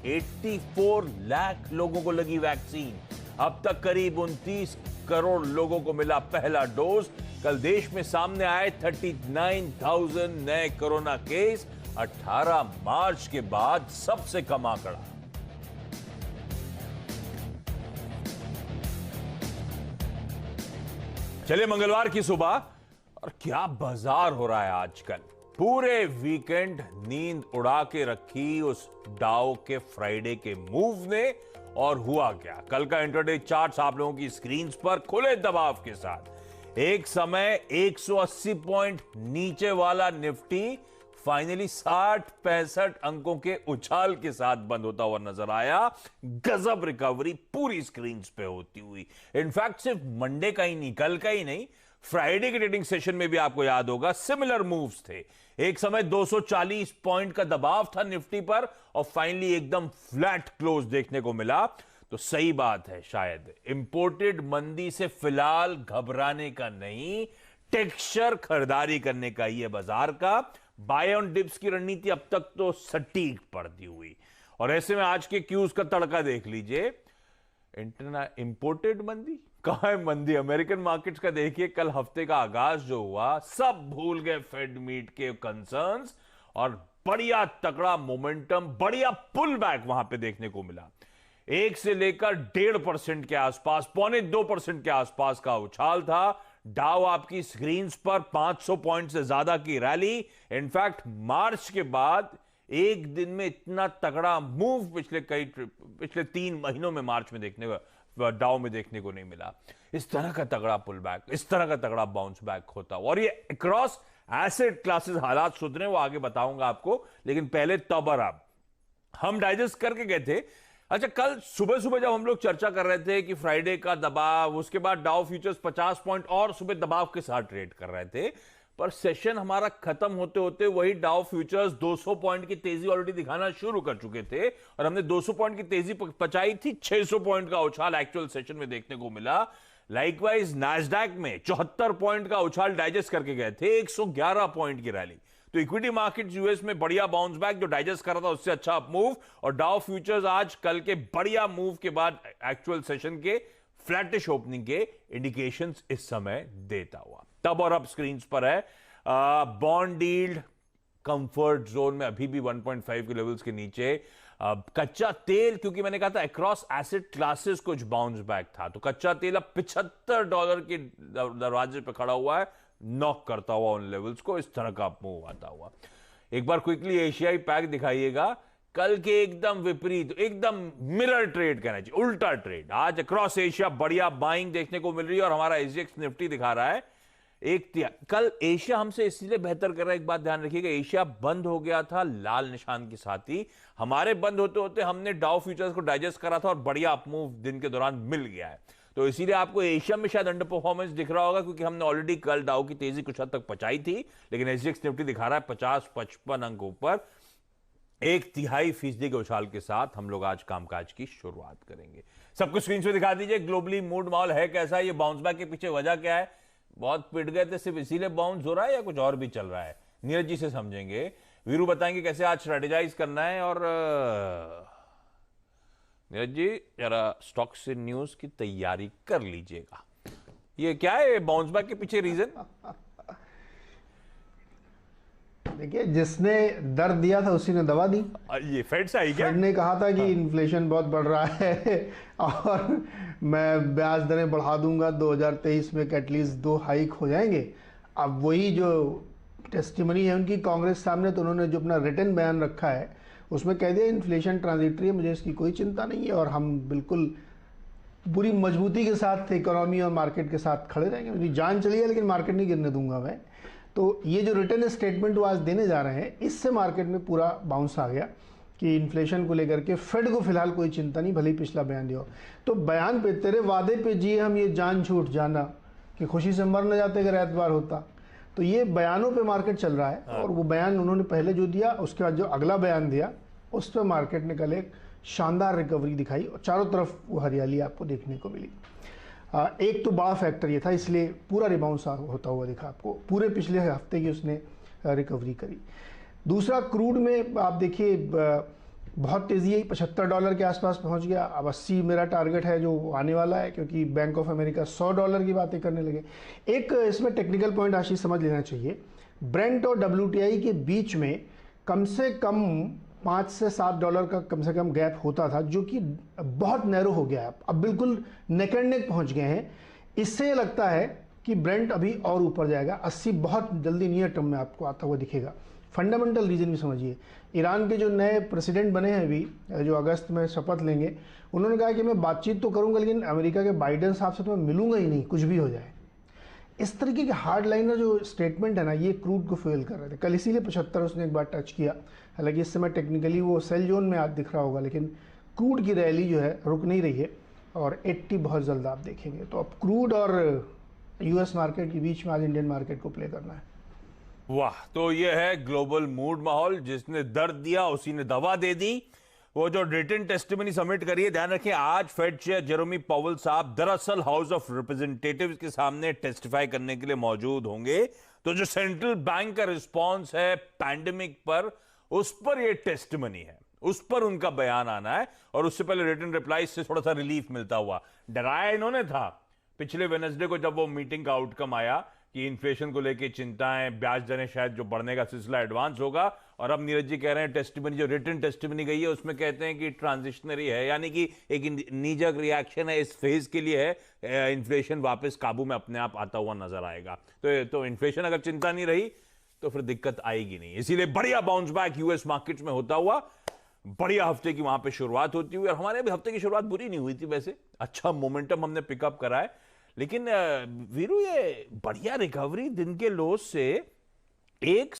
84 लाख लोगों को लगी वैक्सीन। अब तक करीब 29 करोड़ लोगों को मिला पहला डोज। कल देश में सामने आए 39,000 नए कोरोना केस, 18 मार्च के बाद सबसे कम आंकड़ा। चलिए मंगलवार की सुबह, और क्या बाजार हो रहा है आजकल। पूरे वीकेंड नींद उड़ा के रखी उस डाउ के फ्राइडे के मूव ने, और हुआ क्या। कल का इंट्राडे चार्ट्स आप लोगों की स्क्रीन्स पर खुले दबाव के साथ। एक समय 180 पॉइंट नीचे वाला निफ्टी फाइनली 60-65 अंकों के उछाल के साथ बंद होता हुआ नजर आया। गजब रिकवरी पूरी स्क्रीन्स पे होती हुई। इनफैक्ट सिर्फ मंडे का ही नहीं, कल का ही नहीं, फ्राइडे के ट्रेडिंग सेशन में भी आपको याद होगा सिमिलर मूव्स थे। एक समय 240 पॉइंट का दबाव था निफ्टी पर, और फाइनली एकदम फ्लैट क्लोज देखने को मिला। तो सही बात है, शायद इंपोर्टेड मंदी से फिलहाल घबराने का नहीं, टेक्सचर खरीदारी करने का ही है बाजार का। बाय ऑन डिप्स की रणनीति अब तक तो सटीक पड़ती हुई, और ऐसे में आज के क्यूज का तड़का देख लीजिए। इंपोर्टेड मंदी कहां है मंदी। अमेरिकन मार्केट्स का देखिए, कल हफ्ते का आगाज जो हुआ, सब भूल गए फेड मीट के कंसर्न्स, और बढ़िया तगड़ा मोमेंटम, बढ़िया पुल बैक वहां पे देखने को मिला। 1 से लेकर 1.5% के आसपास, 1.25% के आसपास का उछाल था। डाउ आपकी स्क्रीन्स पर 500 पॉइंट से ज्यादा की रैली। इनफैक्ट मार्च के बाद एक दिन में इतना तगड़ा मूव पिछले 3 महीनों में मार्च में देखने को, डाउ में देखने को नहीं मिला। इस तरह का तगड़ा पुल बैक, इस तरह का तगड़ा बाउंस बैक होता, और ये अक्रॉस एसेट क्लासेस हालात सुधरे, वो आगे बताऊंगा आपको। लेकिन पहले तब और अब हम डाइजेस्ट करके गए थे। अच्छा, कल सुबह सुबह जब हम लोग चर्चा कर रहे थे कि फ्राइडे का दबाव, उसके बाद डाउ फ्यूचर्स 50 पॉइंट और सुबह दबाव के साथ ट्रेड कर रहे थे, पर सेशन हमारा खत्म होते होते वही डाउ फ्यूचर्स 200 पॉइंट की तेजी ऑलरेडी दिखाना शुरू कर चुके थे, और हमने 200 पॉइंट की तेजी पचाई थी। 600 पॉइंट का उछाल एक्चुअल सेशन में देखने को मिला। लाइकवाइज नैस्डैक में 74 पॉइंट का उछाल डाइजेस्ट करके गए थे, 111 पॉइंट की रैली। तो इक्विटी मार्केट यूएस में बढ़िया बाउंस बैक, जो डाइजेस्ट कर रहा था उससे अच्छा अप मूव, और डाउ फ्यूचर्स आज कल के बढ़िया मूव के बाद एक्चुअल सेशन के फ्लैटिश ओपनिंग के इंडिकेशंस इस समय देता हुआ। तब और अब स्क्रीन्स पर है बॉन्ड यील्ड कंफर्ट जोन में अभी भी 1.5 के लेवल्स के नीचे। कच्चा तेल, क्योंकि मैंने कहा था अक्रॉस एसेट क्लासेस कुछ बाउंस बैक था, तो कच्चा तेल अब $75 के दरवाजे पे खड़ा हुआ है, नॉक करता हुआ उन लेवल्स को। इस तरह का मूव आता हुआ। एक बार क्विकली एशियाई पैक दिखाइएगा। कल के एकदम विपरीत, एकदम मिरर ट्रेड कहना चाहिए, उल्टा ट्रेड। आज अक्रॉस एशिया बढ़िया बाइंग देखने को मिल रही है, और हमारा एसजीएक्स निफ्टी दिखा रहा है कल एशिया हमसे इसलिए बेहतर कर रहा है। एक बात ध्यान रखिएगा, एशिया बंद हो गया था लाल निशान के साथ ही। हमारे बंद होते होते हमने डाउ फ्यूचर्स को डाइजेस्ट करा था, और बढ़िया अपमूव दिन के दौरान मिल गया है। तो इसीलिए आपको एशिया में शायद अंडर परफॉर्मेंस दिख रहा होगा, क्योंकि हमने ऑलरेडी कल डाउ की तेजी कुछ हद तक पचाई थी, लेकिन एसजीएक्स निफ्टी दिखा रहा है 50-55 अंक ऊपर। 1/3% के उछाल के साथ हम लोग आज कामकाज की शुरुआत करेंगे। सबको स्क्रीन पे दिखा दीजिए ग्लोबली मूड माहौल है कैसा। ये बाउंस बैक के पीछे वजह क्या है? बहुत पिट गए थे, सिर्फ इसीलिए बाउंस हो रहा है या कुछ और भी चल रहा है? नीरज जी से समझेंगे। वीरू बताएंगे कैसे आज स्ट्रेटेजाइज करना है। और नीरज जी जरा स्टॉक्स से न्यूज की तैयारी कर लीजिएगा। ये क्या है बाउंस बैक के पीछे रीजन? देखिए, जिसने दर्द दिया था उसी ने दवा दी। ये फेड से आई क्या? फेड ने कहा था कि इन्फ्लेशन बहुत बढ़ रहा है और मैं ब्याज दरें बढ़ा दूंगा, 2023 में एटलीस्ट 2 हाइक हो जाएंगे। अब वही जो टेस्टिमनी है उनकी कांग्रेस सामने, तो उन्होंने जो अपना रिटन बयान रखा है उसमें कह दिया इन्फ्लेशन ट्रांजिटरी है, मुझे इसकी कोई चिंता नहीं है, और हम बिल्कुल पूरी मजबूती के साथ इकोनॉमी और मार्केट के साथ खड़े रहेंगे। मेरी जान चली है लेकिन मार्केट नहीं गिरने दूंगा मैं। तो ये जो रिटर्न स्टेटमेंट वो आज देने जा रहे हैं, इससे मार्केट में पूरा बाउंस आ गया कि इन्फ्लेशन को लेकर के फेड को फिलहाल कोई चिंता नहीं, भले ही पिछला बयान दिया हो। तो बयान पे, तेरे वादे पे जिए हम ये जान छूट जाना, कि खुशी से मर न जाते अगर एतबार होता। तो ये बयानों पे मार्केट चल रहा है, और वो बयान उन्होंने पहले जो दिया, उसके बाद जो अगला बयान दिया, उस पर मार्केट ने कल एक शानदार रिकवरी दिखाई, और चारों तरफ वो हरियाली आपको देखने को मिली। एक तो बड़ा फैक्टर ये था, इसलिए पूरा रिबाउंस होता हुआ दिखा आपको। पूरे पिछले हफ्ते की उसने रिकवरी करी। दूसरा, क्रूड में आप देखिए बहुत तेज़ी आई, $75 के आसपास पहुंच गया। अब 80 मेरा टारगेट है जो आने वाला है, क्योंकि बैंक ऑफ अमेरिका $100 की बातें करने लगे। एक इसमें टेक्निकल पॉइंट आशीष समझ लेना चाहिए, ब्रेंट और WTI के बीच में कम से कम $5 से $7 का कम से कम गैप होता था, जो कि बहुत नैरो हो गया है, अब बिल्कुल नेक एंड नेक पहुँच गए हैं। इससे लगता है कि ब्रेंट अभी और ऊपर जाएगा, 80 बहुत जल्दी नियर टर्म में आपको आता हुआ दिखेगा। फंडामेंटल रीजन भी समझिए, ईरान के जो नए प्रेसिडेंट बने हैं अभी, जो अगस्त में शपथ लेंगे, उन्होंने कहा कि मैं बातचीत तो करूंगा लेकिन अमेरिका के बाइडेन साहब से तो मैं मिलूंगा ही नहीं, कुछ भी हो जाए। इस तरीके के हार्ड लाइनर जो स्टेटमेंट है ना, ये क्रूड को फेल कर रहे थे कल, इसीलिए 75 उसने एक बार टच किया। हालांकि इस समय टेक्निकली वो सेल जोन में आज दिख रहा होगा, लेकिन क्रूड की रैली जो है रुक नहीं रही है और 80 बहुत जल्द आप देखेंगे। तो अब क्रूड और US मार्केट के बीच में आज इंडियन मार्केट को प्ले करना है। वाह, तो ये है ग्लोबल मूड माहौल, जिसने दर्द दिया उसी ने दवा दे दी। वो जो रिटन टेस्टिमनी सबमिट करिए, ध्यान रखिए आज फेड चेयर जेरोमी पावेल साहब दरअसल हाउस ऑफ रिप्रेजेंटेटिव्स के सामने टेस्टिफाई करने के लिए मौजूद होंगे। तो जो सेंट्रल बैंक का रिस्पॉन्स है पैंडेमिक पर, उस पर ये टेस्टिमनी है, उस पर उनका बयान आना है। और उससे पहले रिटन रिप्लाई से थोड़ा सा रिलीफ मिलता हुआ, डराया इन्होंने था पिछले वेडनेसडे को जब वो मीटिंग का आउटकम आया कि इन्फ्लेशन को लेकर चिंताएं, ब्याज दरें शायद जो बढ़ने का सिलसिला एडवांस होगा। और अब नीरज जी कह रहे हैं टेस्टिमनी जो रिटन टेस्टिमनी गई है उसमें कहते हैं कि ट्रांजिशनरी है, यानी कि एक नीजक रिएक्शन है, इस फेज के लिए है, इन्फ्लेशन वापस काबू में अपने आप आता हुआ नजर आएगा। तो इन्फ्लेशन अगर चिंता नहीं रही तो फिर दिक्कत आएगी नहीं। इसीलिए बढ़िया बाउंस बैक यूएस मार्केट्स में होता हुआ, बढ़िया हफ्ते की वहां पे शुरुआत होती हुई। और हमारे भी हफ्ते की शुरुआत बुरी नहीं हुई थी वैसे, अच्छा मोमेंटम हमने पिकअप करा है। लेकिन वीरू, ये बढ़िया रिकवरी दिन के लोस से एक